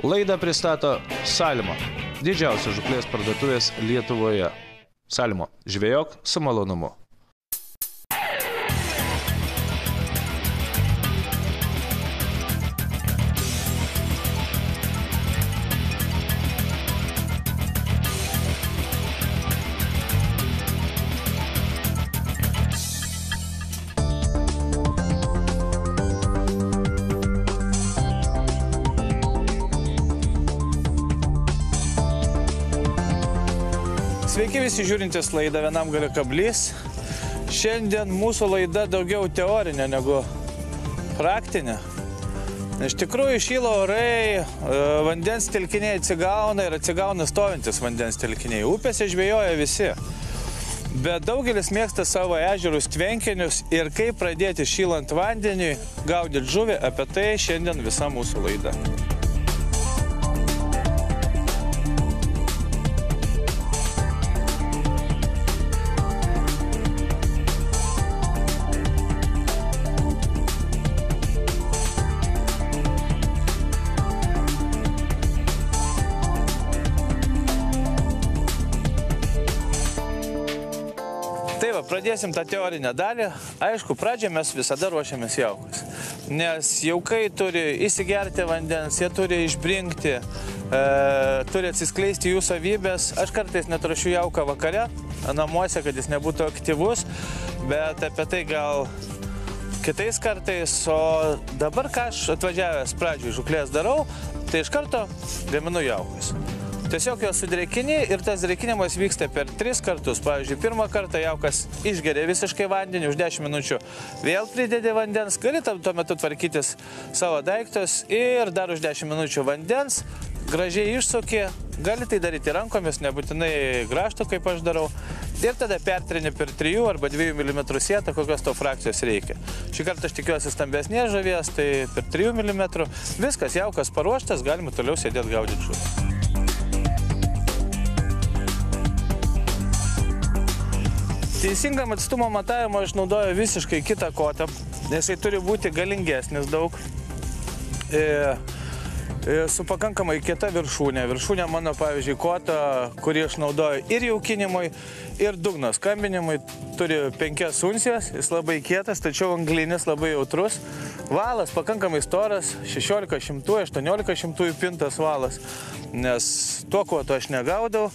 Laidą pristato Salmo, didžiausios žūklės parduotuvės Lietuvoje. Salmo, žvejok su malonumu. Sveiki visi žiūrintys laidą Vienam gali kablys. Šiandien mūsų laida daugiau teorinė negu praktinė. Iš tikrųjų šyla orai, vandens telkiniai atsigauna ir atsigauna stovintis vandens telkiniai. Upėse žvejoja visi. Bet daugelis mėgsta savo ežerus, tvenkinius ir kaip pradėti šylant vandeniui gaudyti žuvį, apie tai šiandien visa mūsų laida. Tai va, pradėsim tą teorinę dalį. Aišku, pradžioje mes visada ruošiamės jaukus. Nes jaukai turi įsigerti vandens, jie turi išbrinkti, turi atsiskleisti jų savybės. Aš kartais net ruošiu jauką vakare, namuose, kad jis nebūtų aktyvus, bet apie tai gal kitais kartais. O dabar, ką aš atvažiavęs pradžioj žūklės darau, tai iš karto gaminu jaukus. Tiesiog juos sudrėkini ir tas drėkinimas vyksta per 3 kartus. Pavyzdžiui, pirmą kartą jaukas išgeria visiškai vandenį, už 10 minučių vėl pridedi vandens, gali tuo metu tvarkytis savo daiktus ir dar už 10 minučių vandens, gražiai išsuki, gali tai daryti rankomis, nebūtinai grąžtu, kaip aš darau. Ir tada pertrini per 3 arba 2 mm sietą, kokios to frakcijos reikia. Šį kartą aš tikiuosi stambesnės žuvies, tai per 3 mm. Viskas, jaukas paruoštas, galime toliau sėdėti gaudyti žuvį. Teisingam atstumo matavimo aš naudoju visiškai kitą kotą, nes jis turi būti galingesnis daug, su pakankamai kieta viršūnė. Viršūnė mano, pavyzdžiui, kota, kurį aš naudoju ir jaukinimui, ir dugno skambinimui, turi 5 uncijas, jis labai kietas, tačiau anglinis, labai jautrus. Valas pakankamai storas, 1600, 1800 pintas valas, nes tuo koto aš negaudau.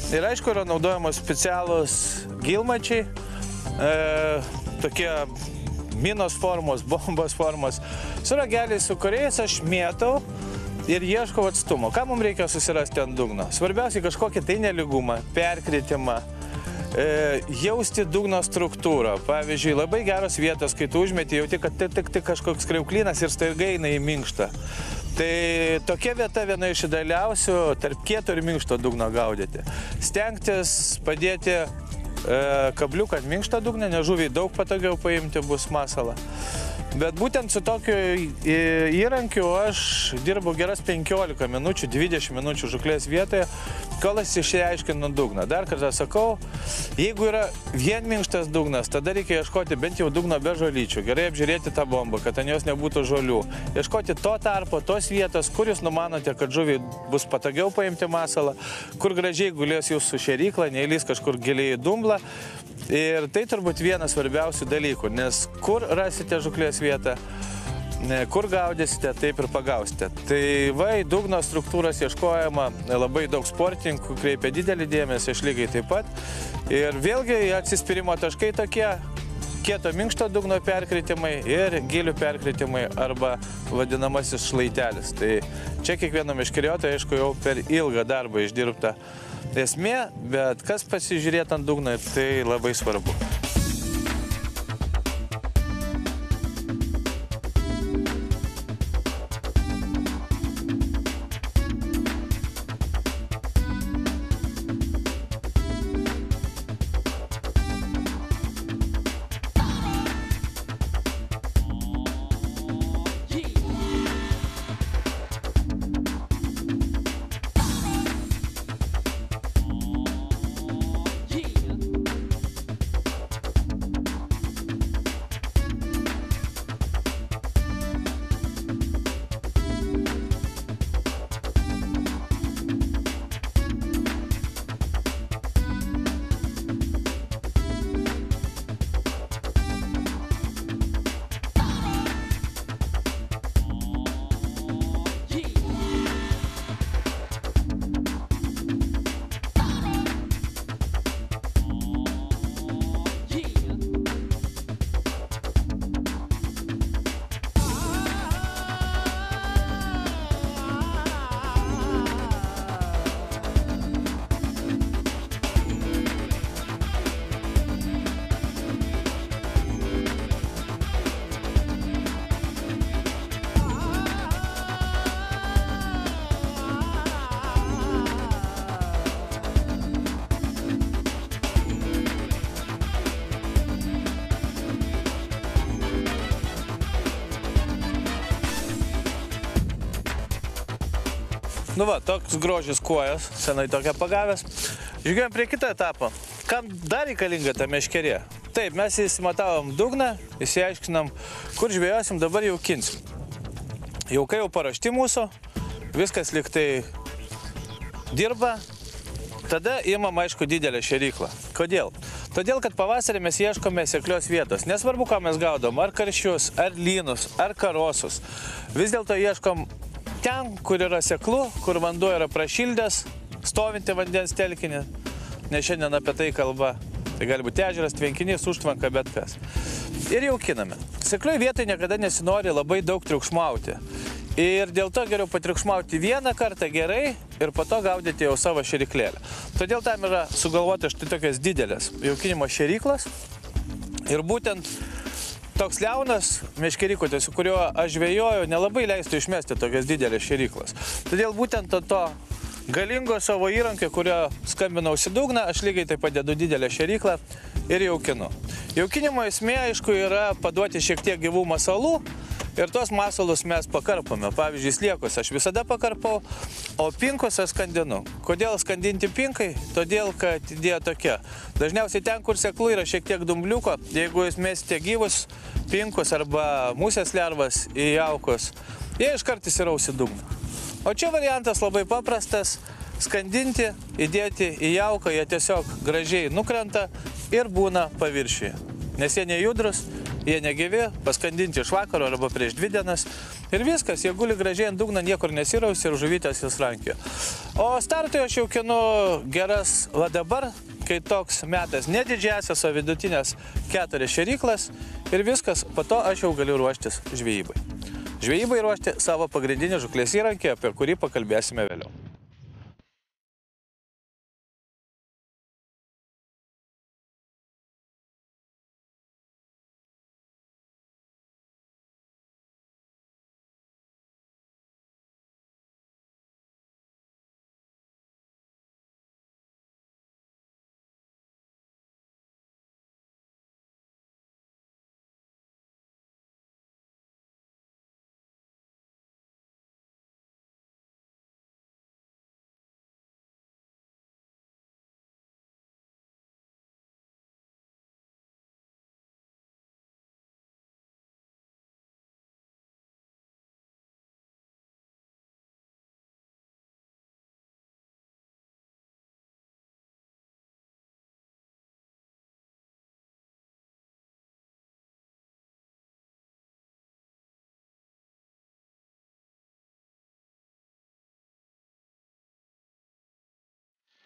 Ir aišku, yra naudojamos specialūs gilmačiai, tokie minos formos, bombos formos, su rageliais, su kuriais aš mėtau ir ieškau atstumo. Ką mums reikia susirasti ant dugno? Svarbiausiai kažkokį tai nelygumą, perkritimą, jausti dugno struktūrą. Pavyzdžiui, labai geros vietos, kai tu užmeti, jauti, kad tik kažkoks kriauklynas ir staiga eina į minkštą. Tai tokia vieta viena iš idealiausių tarp kieto ir minkšto dugno gaudyti. Stengtis padėti kabliuką ant minkštą dugną, nes žuviai daug patogiau paimti bus masalą. Bet būtent su tokiu įrankiu aš dirbu geras 15 minučių, 20 minučių žuklės vietoje, kol aš išsiaiškinu dugną. Dar kartą sakau, jeigu yra vien minkštas dugnas, tada reikia ieškoti bent jau dugno be žolyčių, gerai apžiūrėti tą bombą, kad ant jos nebūtų žolių. Ieškoti to tarpo, tos vietos, kur jūs numanote, kad žuviai bus patogiau paimti masalą, kur gražiai gulės jūsų šėryklą, neįlys kažkur giliai į dumblą. Ir tai turbūt vienas svarbiausių dalykų, nes kur rasite žuklės vietą, kur gaudysite, taip ir pagausite. Tai va, į dugno struktūros ieškojama labai daug sportininkų, kreipia didelį dėmesį, aš lygiai taip pat. Ir vėlgi atsispyrimo taškai tokie, kieto minkšto dugno perkritimai ir gilių perkritimai arba vadinamasis šlaitelis. Tai čia kiekvieno meškeriotojo, aišku, jau per ilgą darbą išdirbta esmė, bet kas pasižiūrėti ant dugno, tai labai svarbu. Nu va, toks grožis kuojas, senai tokia pagavęs. Žiūrėjom prie kitą etapą. Kam dar reikalinga ta meškerė? Taip, mes įsimatavom dugną, įsiaiškinam, kur žvėjosim, dabar jau kinsim. Jaukai jau parašti mūsų, viskas lyg tai dirba, tada imam, aišku, didelę šėryklą. Kodėl? Todėl, kad pavasarį mes ieškome seklios vietos. Nesvarbu, ką mes gaudom, ar karšius, ar lynus, ar karosus. Vis dėlto ieškom ten, kur yra seklu, kur vanduo yra prašildęs, stovinti vandens telkinį, nes šiandien apie tai kalba. Tai gali būti ežeras, tvenkinys, užtvanka, bet kas. Ir jaukiname. Seklioj vietoj niekada nesinori labai daug triukšmauti. Ir dėl to geriau patriukšmauti vieną kartą gerai ir po to gaudyti jau savo šėryklėlę. Todėl tam yra sugalvoti štai tokias didelės jaukinimo šėryklas. Ir būtent toks liaunas meškerikutis, su kuriuo aš žvejoju, nelabai leistų išmesti tokias didelės šėryklas. Todėl būtent to galingo savo įrankio, kurio skambinausi dugną, aš lygiai taip pat dedu didelę šėryklą ir jaukinu. Jaukinimo esmė, aišku, yra paduoti šiek tiek gyvų masalų ir tos masalus mes pakarpame. Pavyzdžiui, sliekus aš visada pakarpau, o pinkus aš skandinu. Kodėl skandinti pinkai? Todėl, kad idėja tokia. Dažniausiai ten, kur seklu yra šiek tiek dumbliuko, jeigu jūs mėsite gyvus pinkus arba musės lervas į jaukus, jie iškart įsiraus į dugną. O čia variantas labai paprastas – skandinti, įdėti į jauką, jie tiesiog gražiai nukrenta ir būna paviršiuje. Nes jie nejudrus, jie negyvi, paskandinti iš vakaro arba prieš 2 dienas. Ir viskas, jie guli gražiai ant dugno, niekur nesiraus ir žuvytės jis rankio. O startui aš jaukinu geras va dabar, kai toks metas ne didžiasias, o vidutinės 4 šėryklas ir viskas, po to aš jau galiu ruoštis žvejybai. Žvejybai ruošti savo pagrindinį žuklės įrankį, apie kurį pakalbėsime vėliau.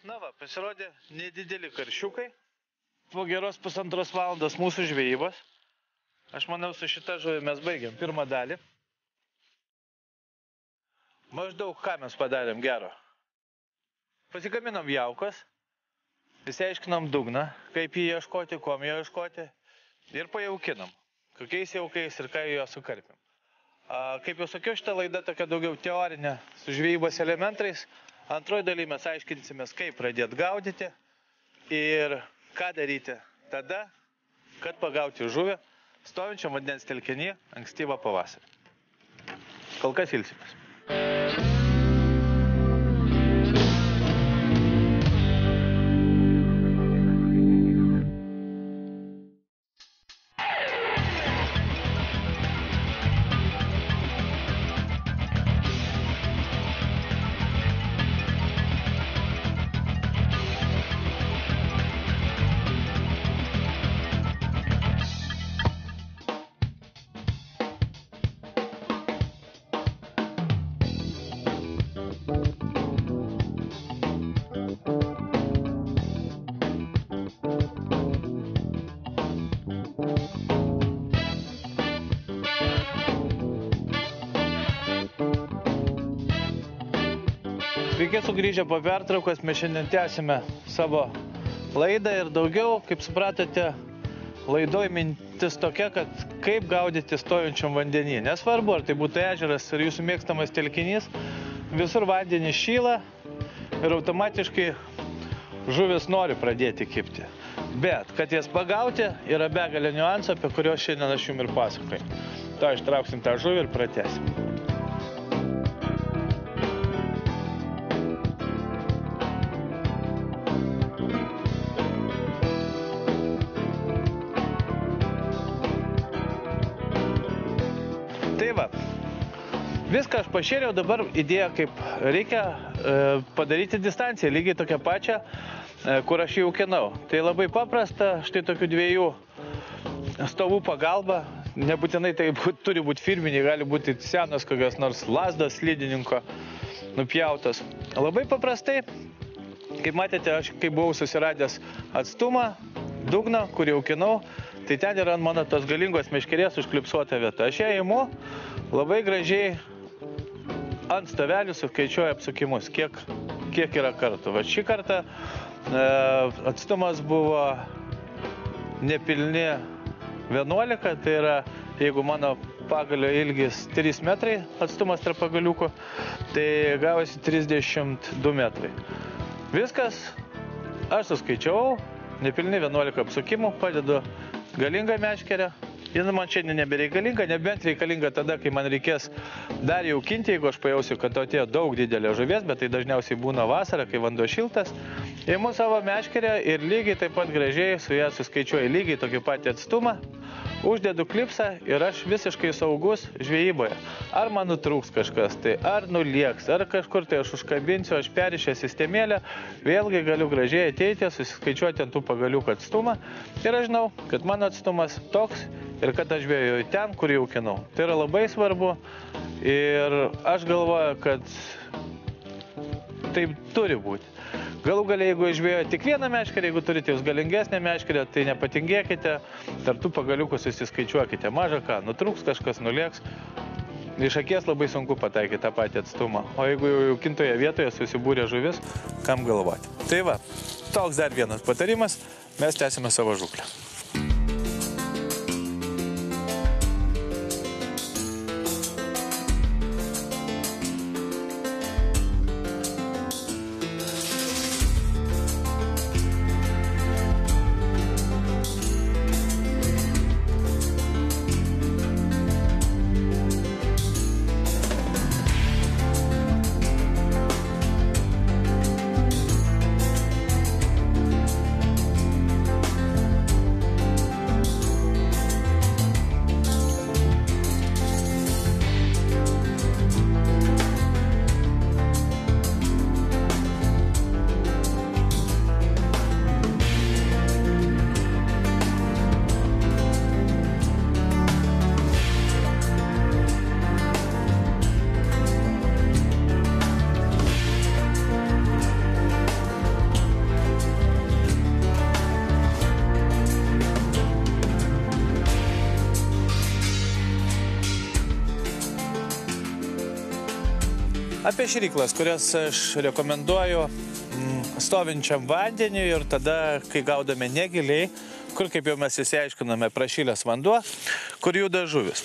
Na va, pasirodė nedideli karšiukai. Po geros 1,5 valandos mūsų žvejybos. Aš manau, su šita žuvį mes baigiam pirmą dalį. Maždaug ką mes padarėm gero. Pasigaminom jaukos, išsiaiškinom dugną, kaip jį ieškoti, kuom jį ieškoti ir pajaukinom, kokiais jaukais ir ką jo sukarpėm. Kaip jau sakiau, šitą laidą tokia daugiau teorinė su žvejybos elementais. Antroji daly mes aiškinsimės, kaip pradėti gaudyti ir ką daryti tada, kad pagauti žuvį stovinčiam vandens telkiny ankstyvą pavasarį. Kol kas ilsimės. Sveiki sugrįžę po pertraukos, mes šiandien tęsime savo laidą ir daugiau, kaip supratote, laidoj mintis tokia, kad kaip gaudyti stojančiam vandenį. Nesvarbu, ar tai būtų ežeras ir jūsų mėgstamas telkinys, visur vandenys šyla ir automatiškai žuvis nori pradėti kibti. Bet, kad jas pagauti, yra begalė niuansų, apie kuriuos šiandien aš jums ir pasakoju. To ištrauksim tą žuvį ir pratęsim. viską aš pašėriau, dabar idėja, kaip reikia padaryti distanciją, lygiai tokią pačią, kur aš jau aukinau. Tai labai paprasta, štai tokių dviejų stovų pagalba, nebūtinai tai turi būti firminiai, gali būti senas kokios nors lazdas slidininko nupjautas. Labai paprastai, kaip matėte, aš kai buvau susiradęs atstumą, dugną, kurį aukinau, tai ten yra ant mano tos galingos meškerės užklipsuota vieta. Aš ją imu, labai gražiai ant stovelių suskaičiuoju apsukimus, kiek yra kartų. Va šį kartą atstumas buvo nepilni 11, tai yra, jeigu mano pagalio ilgis 3 metrai, atstumas tarp pagaliukų, tai gavosi 32 metrai. Viskas, aš suskaičiavau, nepilni 11 apsukimų, padedu galingą meškerę. Jis man šiandien nebereikalinga, nebent reikalinga tada, kai man reikės dar jaukinti, jeigu aš pajausiu, kad atėjo daug didelio žuvies, bet tai dažniausiai būna vasara, kai vanduo šiltas. Imu savo meškerę ir lygiai taip pat gražiai su ją suskaičiuoju lygiai tokį patį atstumą, uždedu klipsą ir aš visiškai saugus žvejyboje. Ar man nutrūks kažkas, tai ar nulieks, ar kažkur tai aš užkabinsiu, aš perišę sistemėlę, vėlgi galiu gražiai ateiti, suskaičiuoti ant tų pagaliukų atstumą ir aš žinau, kad mano atstumas toks ir kad aš žvejoju ten, kur jau aukinau. Tai yra labai svarbu ir aš galvoju, kad taip turi būti. Galų galia, jeigu žvejoja tik vieną meškerę, jeigu turite jūs galingesnę meškerę, tai nepatingėkite, tarp tų pagaliukų susiskaičiuokite mažą ką, nutrūks kažkas, nulieks. Iš akies labai sunku pataikyti tą patį atstumą, o jeigu jau jaukintoje vietoje susibūrė žuvis, kam galvoti. Tai va, toks dar vienas patarimas, mes tęsime savo žūklę. Apie šėryklas, kurias aš rekomenduoju stovinčiam vandeniu ir tada, kai gaudome negiliai, kur, kaip jau mes įsiaiškiname, prašylęs vanduo, kur juda žuvis.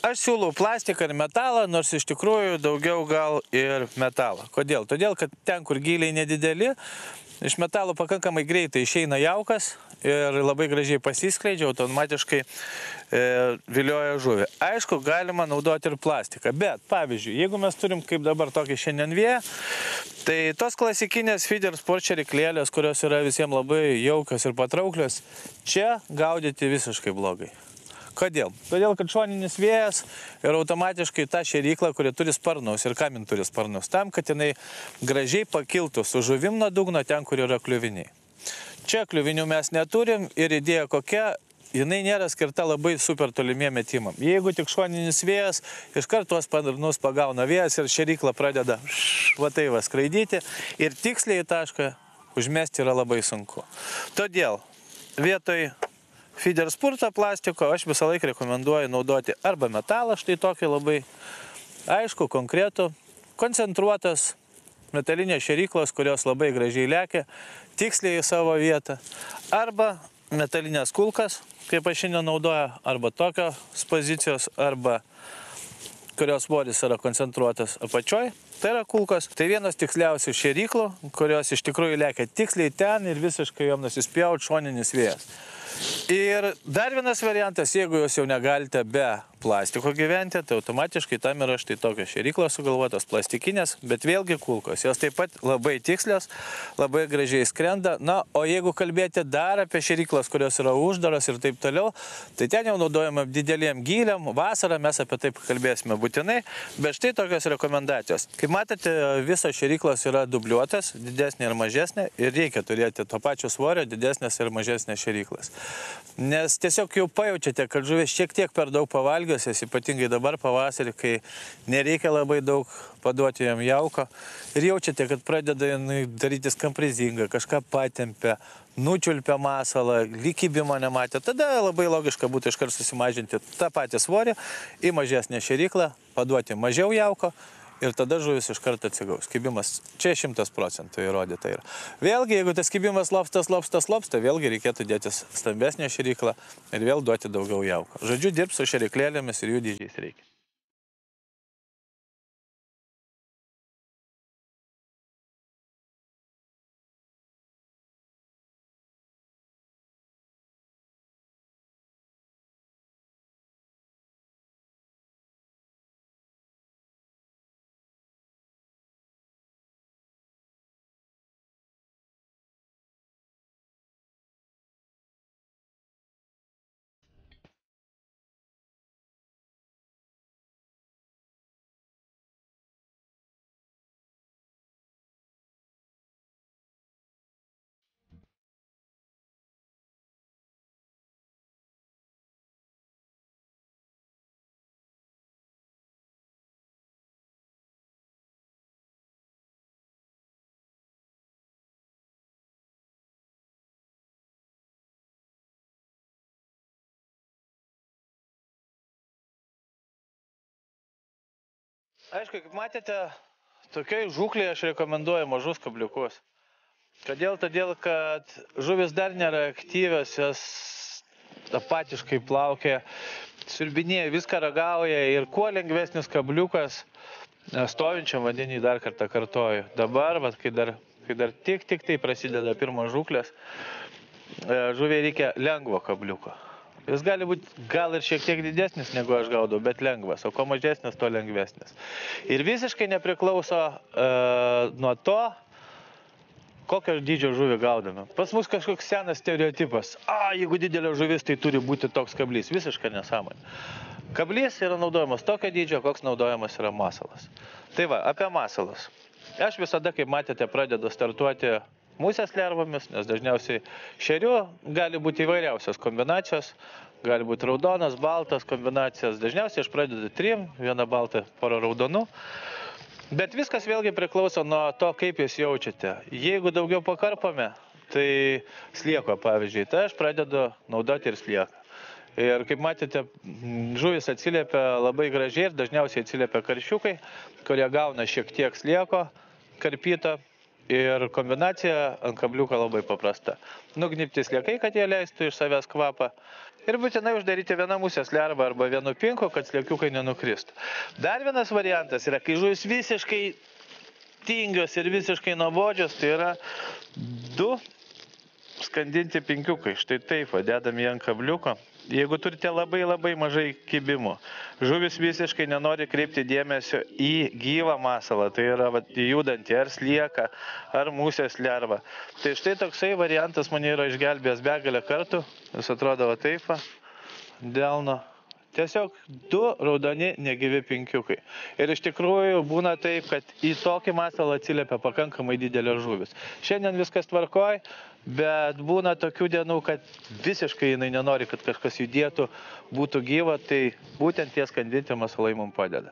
Aš siūlau plastiką ir metalą, nors iš tikrųjų daugiau gal ir metalą. Kodėl? Todėl, kad ten, kur gyliai nedideli, iš metalo pakankamai greitai išeina jaukas ir labai gražiai pasiskleidžia, automatiškai vilioja žuvį. Aišku, galima naudoti ir plastiką, bet, pavyzdžiui, jeigu mes turim kaip dabar tokį šiandien vėją, tai tos klasikinės feeder sport šėryklėlės, kurios yra visiems labai jaukios ir patrauklios, čia gaudyti visiškai blogai. Kodėl? Todėl, kad šoninis vėjas ir automatiškai ta šėryklą, kuri turi sparnus. Ir kam jin turi sparnus? Tam, kad jinai gražiai pakiltų su žuvim nuo dugno ten, kur yra kliuviniai. Čia kliuvinių mes neturim ir idėja kokia, jinai nėra skirta labai super tolimiem metimam. Jeigu tik šoninis vėjas, iškart tuos sparnus pagauna vėjas ir šėryklą pradeda va tai va skraidyti ir tiksliai į tašką užmesti yra labai sunku. Todėl vietoj feeder spurto plastiko aš visą laiką rekomenduoju naudoti arba metalą, štai tokį labai aišku, konkretų, koncentruotas metalinės šėryklos, kurios labai gražiai lekia, tiksliai į savo vietą, arba metalinės kulkas, kaip aš šiandien naudoju, arba tokios pozicijos, arba kurios svoris yra koncentruotas apačioj, tai yra kulkos. Tai vienas tiksliausių šėryklų, kurios iš tikrųjų lekia tiksliai ten ir visiškai jom nusispjaut šoninis vėjas. Ir dar vienas variantas, jeigu jūs jau negalite be plastiko gyventi, tai automatiškai tam yra štai tokios šėryklos sugalvotos, plastikinės, bet vėlgi kulkos. Jos taip pat labai tikslios, labai gražiai skrenda. Na, o jeigu kalbėti dar apie šėryklas, kurios yra uždaros ir taip toliau, tai ten jau naudojame dideliem gyliam. Vasarą mes apie tai kalbėsime būtinai, bet štai tokios rekomendacijos. Kaip matote, visos šėryklos yra dubliuotas, didesnė ir mažesnė, ir reikia turėti to pačio svorio didesnės ir mažesnės šėryklas. Nes tiesiog jau pajaučiate, kad žuvis šiek tiek per daug pavalgiusios, ypatingai dabar pavasarį, kai nereikia labai daug paduoti jam jauko. Ir jaučiate, kad pradeda darytis kaprizinga, kažką patempia, nučiulpia masalą, lygybimo nematė. Tada labai logiška būtų iškart susimažinti tą patį svorį į mažesnę šėryklą, paduoti mažiau jauko. Ir tada žuvis iš karto atsigaus. Kibimas čia 100% įrodyta yra. Vėlgi, jeigu tas kibimas lopsta, vėlgi reikėtų dėtis stambesnę šėryklą ir vėl duoti daugiau jauko. Žodžiu, dirbs su šėryklėlėmis ir jų dydžiais reikia. Aišku, kaip matėte, tokiai žūklėje aš rekomenduoju mažus kabliukus. Kodėl? Todėl, kad žuvis dar nėra aktyvios, jos apatiškai plaukia, siurbinėja, viską ragauja ir kuo lengvesnis kabliukas, stovinčiam vandenį dar kartą kartoju. Dabar, kai dar tik tai prasideda pirmos žūklės, žuviai reikia lengvo kabliuko. Jis gali būti gal ir šiek tiek didesnis, negu aš gaudau, bet lengvas, o kuo mažesnis, to lengvesnis. Ir visiškai nepriklauso nuo to, kokio dydžio žuvį gaudame. Pas mus kažkoks senas stereotipas. Jeigu didelio žuvis, tai turi būti toks kablys. Visiškai nesąmonė. Kablys yra naudojamas tokio dydžio, koks naudojamas yra masalas. Tai va, apie masalas. Aš visada, kaip matėte, pradedu startuoti musės lervomis, nes dažniausiai šerių gali būti įvairiausios kombinacijos, gali būti raudonas, baltas kombinacijas. Dažniausiai aš pradedu 3, vieną baltą, porą raudonų. Bet viskas vėlgi priklauso nuo to, kaip jūs jaučiate. Jeigu daugiau pakarpame, tai slieko, pavyzdžiui, tai aš pradedu naudoti ir slieką. Ir kaip matėte, žuvis atsiliepia labai gražiai ir dažniausiai atsiliepia karšiukai, kurie gauna šiek tiek slieko karpyto. Ir kombinacija ant kabliuko labai paprasta. Nugnybti sliekai, kad jie leistų iš savęs kvapą. Ir būtinai uždaryti vieną musės lervą arba vienu pinku, kad sliekiukai nenukristų. Dar vienas variantas yra, kai žuvis visiškai tingios ir visiškai nuobodžios, tai yra 2 skandinti pinkiukai. Štai taip, dedami ant kabliuko. Jeigu turite labai mažai kibimų, žuvis visiškai nenori kreipti dėmesio į gyvą masalą, tai yra judantį ar slieką, ar musės lervą. Tai štai toksai variantas mane yra išgelbėjęs begalę kartų. Jis atrodo va taip, delno. Tiesiog 2 raudoni negyvi pinkiukai. Ir iš tikrųjų būna taip, kad į tokį masalą atsiliepia pakankamai didelė žuvis. Šiandien viskas tvarkoj, bet būna tokių dienų, kad visiškai jinai nenori, kad kažkas judėtų, būtų gyva, tai būtent tie skandinti masalai mums padeda.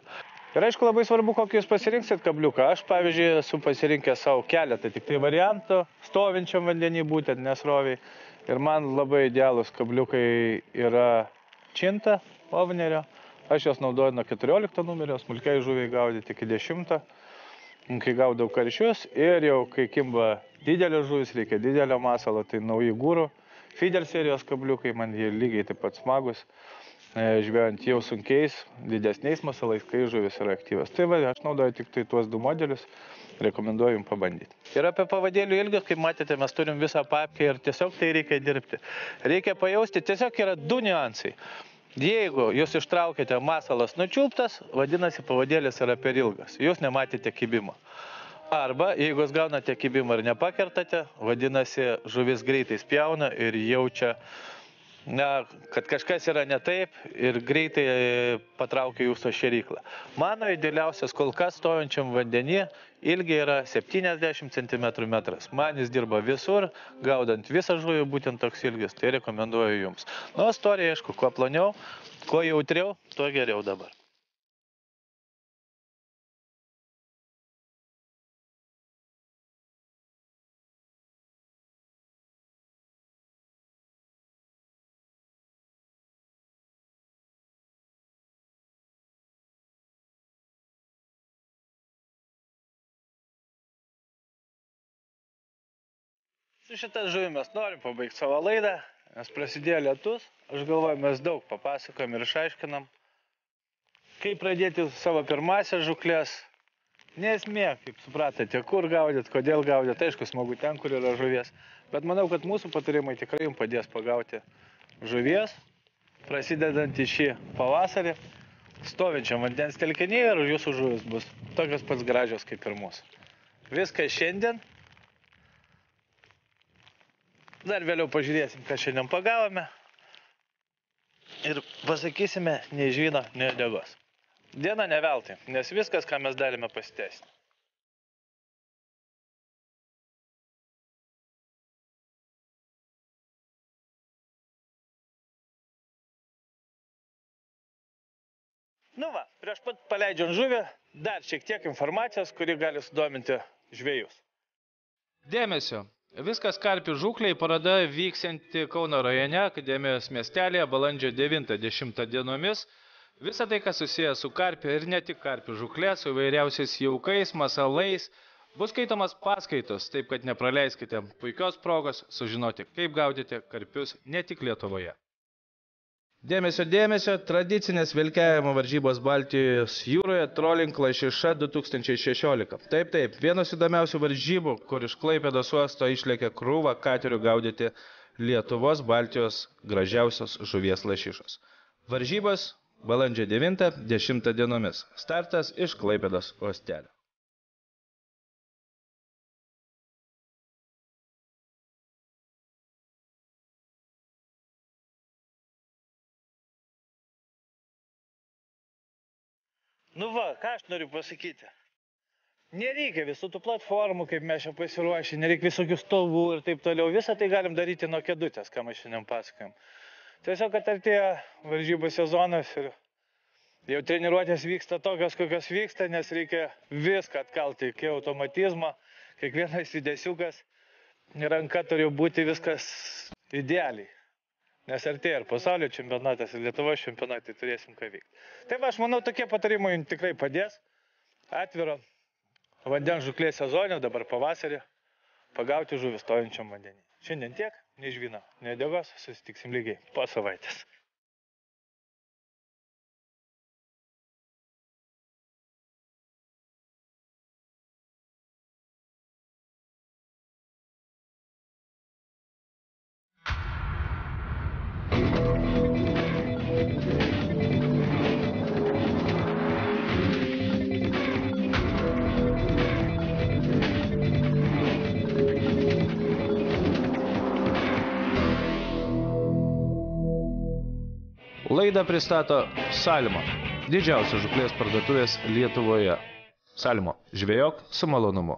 Ir aišku, labai svarbu, kokį jūs pasirinksit kabliuką. Aš, pavyzdžiui, esu pasirinkęs savo keletą tik tai variantų, stovinčiam vandenį būtent nesroviai. Ir man labai idealūs kabliukai yra Činta Ovnerio. Aš jos naudoju nuo 14 numerio, smulkiai žuviai gaudyti iki 10, kai gaudau karšius. Ir jau kai kimba didelio žuvis, reikia didelio masalo, tai nauji gūrų. Feeder serijos kabliukai, man jie lygiai taip pat smagus, žvejant jau sunkiais, didesniais masalais, kai žuvis yra aktyvios. Tai va, aš naudoju tik tai tuos 2 modelius, rekomenduoju jums pabandyti. Ir apie pavadėlių ilgius, kaip matėte, mes turim visą papkę ir tiesiog tai reikia dirbti. Reikia pajausti, tiesiog yra 2 niuansai. Jeigu jūs ištraukite masalas nučiulptas, vadinasi pavadėlis yra per ilgas, jūs nematėte kibimo. Arba jeigu jūs gaunate kibimą ir nepakertate, vadinasi žuvis greitai spjauna ir jaučia, kad kažkas yra ne taip ir greitai patraukia jūsų šėryklą. Mano idealiausias kol kas stojančiam vandenį ilgiai yra 70 cm metras. Man jis dirba visur, gaudant visą žuvį, būtent toks ilgis, tai rekomenduoju jums. Nu, storija, aišku, kuo planiau, kuo jautriau, tuo geriau dabar. Su šitą žuvį mes norim pabaigti savo laidą, nes prasidėjo lietus. Aš galvoju, mes daug papasakojam ir išaiškinam, kaip pradėti savo pirmąsias žuklės. Nesmė, kaip supratote, kur gaudyt, kodėl gaudyt. Aišku, smagu ten, kur yra žuvies. Bet manau, kad mūsų patarimai tikrai jums padės pagauti žuvies, prasidedant į šį pavasarį, stovinčiam vandens telkinyje, ir jūsų žuvis bus tokios pats gražios kaip ir mūsų. Viskas šiandien. Dar vėliau pažiūrėsim, ką šiandien pagavome. Ir pasakysime, nei žvyno, nei uodegos. Diena ne veltui, nes viskas, ką mes darėme, pasiteisino. Nu va, prieš pat paleidžiant žuvį, dar šiek tiek informacijos, kuri gali sudominti žvejus. Dėmesio! Viskas karpių žūkliai paroda vyksianti Kauno rajone Akademijos miestelėje balandžio 9-10 dienomis. Visa tai, kas susiję su karpiu ir ne tik karpių žūklė, su įvairiausiais jaukais, masalais, bus skaitomas paskaitos, taip kad nepraleiskite puikios progos sužinoti, kaip gaudyti karpius ne tik Lietuvoje. Dėmesio, dėmesio, tradicinės vilkėjimo varžybos Baltijos jūroje Trolling Lašiša 2016. Taip, vienos įdomiausių varžybų, kur iš Klaipėdos uosto išlėkė krūvą katerių gaudyti Lietuvos Baltijos gražiausios žuvies lašišos. Varžybos balandžio 9-10 dienomis. Startas iš Klaipėdos uostelio. Nu va, ką aš noriu pasakyti. Nereikia visų tų platformų, kaip mes čia pasiruošę, nereikia visokių stovų ir taip toliau. Visą tai galim daryti nuo kėdutės, ką mes šiandien pasakojam. Tiesiog, kad artėja varžybų sezonas ir jau treniruotės vyksta tokios, kokios vyksta, nes reikia viską atkalti iki automatizmo. Kiekvienas judesiukas, ranka turi būti viskas idealiai. Nes artėja ir pasaulio čempionatas, ir Lietuvos čempionatai, turėsim ką veikti. Taip, aš manau, tokie patarimai tikrai padės. Atviro vandens žūklės sezonio, dabar pavasarį, pagauti žuvį stojančiam vandenį. Šiandien tiek, nei žvyno, nei uodegos, susitiksim lygiai po savaitės. Laidą pristato Salmo, didžiausios žūklės parduotuvės Lietuvoje. Salmo, žvejok su malonumu.